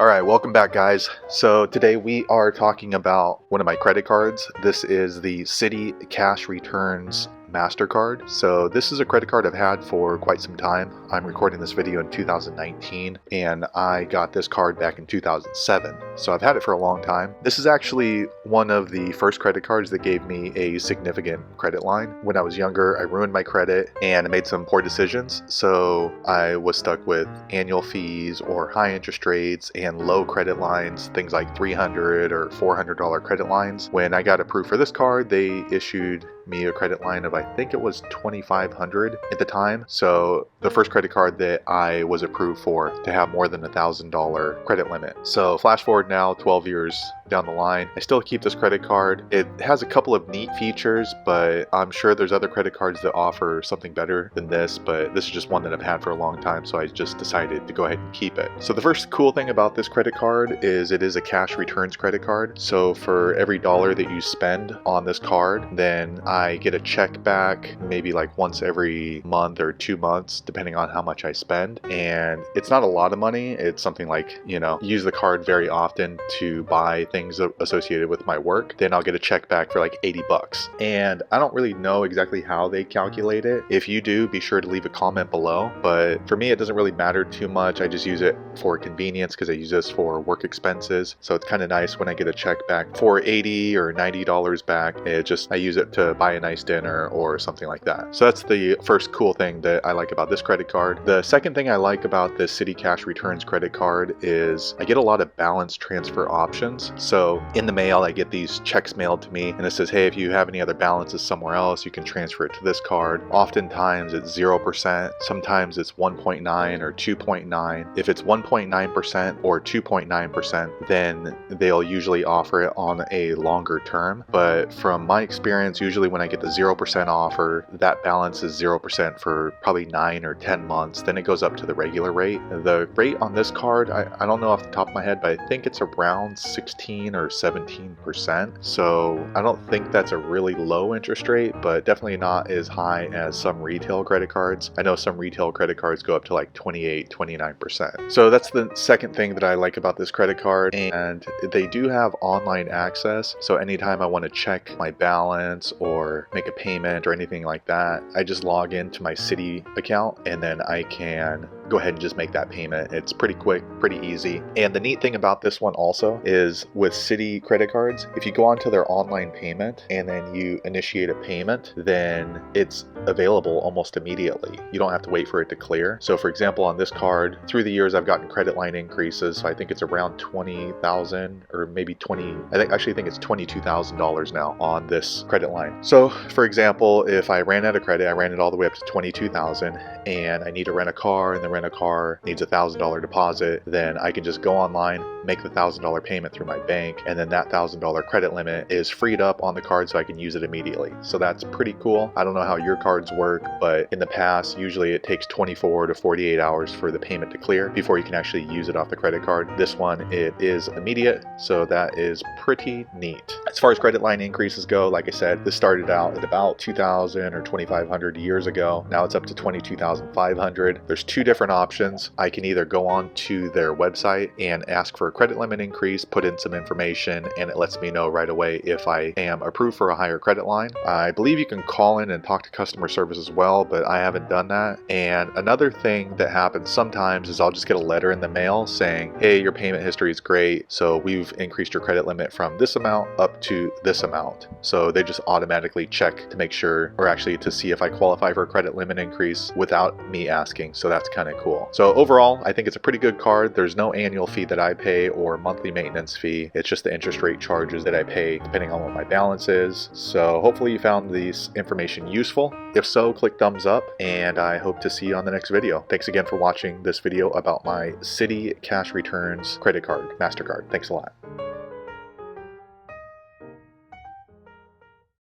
Alright, welcome back guys. So today we are talking about one of my credit cards. This is the Citi Cash Returns MasterCard. So this is a credit card I've had for quite some time. I'm recording this video in 2019 and I got this card back in 2007. So I've had it for a long time. This is actually one of the first credit cards that gave me a significant credit line. When I was younger, I ruined my credit and I made some poor decisions. So I was stuck with annual fees or high interest rates and low credit lines, things like $300 or $400 credit lines. When I got approved for this card, they issued me a credit line of I think it was $2,500 at the time. So the first credit card that I was approved for to have more than $1,000 credit limit. So flash forward now 12 years down the line, I still keep this credit card. It has a couple of neat features, but I'm sure there's other credit cards that offer something better than this, but this is just one that I've had for a long time, so I just decided to go ahead and keep it. So the first cool thing about this credit card is it is a cash returns credit card. So for every dollar that you spend on this card, then I get a check back maybe like once every month or 2 months, depending on how much I spend. And it's not a lot of money. It's something like, use the card very often to buy things associated with my work. Then I'll get a check back for like 80 bucks. And I don't really know exactly how they calculate it. If you do, be sure to leave a comment below. But for me, it doesn't really matter too much. I just use it for convenience because I use this for work expenses. So it's kind of nice when I get a check back for $80 or $90 back. I use it to buy a nice dinner or something like that. So that's the first cool thing that I like about this credit card. The second thing I like about the Citi Cash Returns credit card is I get a lot of balance transfer options. So in the mail, I get these checks mailed to me and it says, hey, if you have any other balances somewhere else, you can transfer it to this card. Oftentimes it's 0%. Sometimes it's 1.9 or 2.9. If it's 1.9% or 2.9%, then they'll usually offer it on a longer term. But from my experience, usually when I get the 0% offer, that balance is 0% for probably 9 or 10 months. Then it goes up to the regular rate. The rate on this card, I don't know off the top of my head, but I think it's around 16 or 17%. So I don't think that's a really low interest rate, but definitely not as high as some retail credit cards. I know some retail credit cards go up to like 28, 29%. So that's the second thing that I like about this credit card. And they do have online access. So anytime I want to check my balance or make a payment or anything like that, I just log into my Citi account and then I can go ahead and just make that payment. It's pretty quick, pretty easy. And the neat thing about this one also is with Citi credit cards, if you go onto their online payment and then you initiate a payment, then it's available almost immediately. You don't have to wait for it to clear. So for example, on this card, through the years, I've gotten credit line increases. So I think it's around $20,000 or maybe I think it's $22,000 now on this credit line. So for example, if I ran out of credit, I ran it all the way up to $22,000 and I need to rent a car and the rent a car needs $1,000 deposit, then I can just go online, make the $1,000 payment through my bank, and then that $1,000 credit limit is freed up on the card so I can use it immediately. So that's pretty cool. I don't know how your cards work, but in the past, usually it takes 24 to 48 hours for the payment to clear before you can actually use it off the credit card. This one, it is immediate, so that is pretty neat. As far as credit line increases go, like I said, this started out at about $2,000 or $2,500 years ago. Now it's up to $22,500. There's two different options. I can either go on to their website and ask for a credit limit increase, put in some information, and it lets me know right away if I am approved for a higher credit line. I believe you can call in and talk to customer service as well, but I haven't done that. And another thing that happens sometimes is I'll just get a letter in the mail saying, hey, your payment history is great, so we've increased your credit limit from this amount up to this amount. So they just automatically check to make sure, or actually to see if I qualify for a credit limit increase without me asking. So that's kind of cool. So overall, I think it's a pretty good card. There's no annual fee that I pay or monthly maintenance fee. It's just the interest rate charges that I pay depending on what my balance is. So hopefully you found this information useful. If so, click thumbs up and I hope to see you on the next video. Thanks again for watching this video about my Citi Cash Returns credit card, MasterCard. Thanks a lot.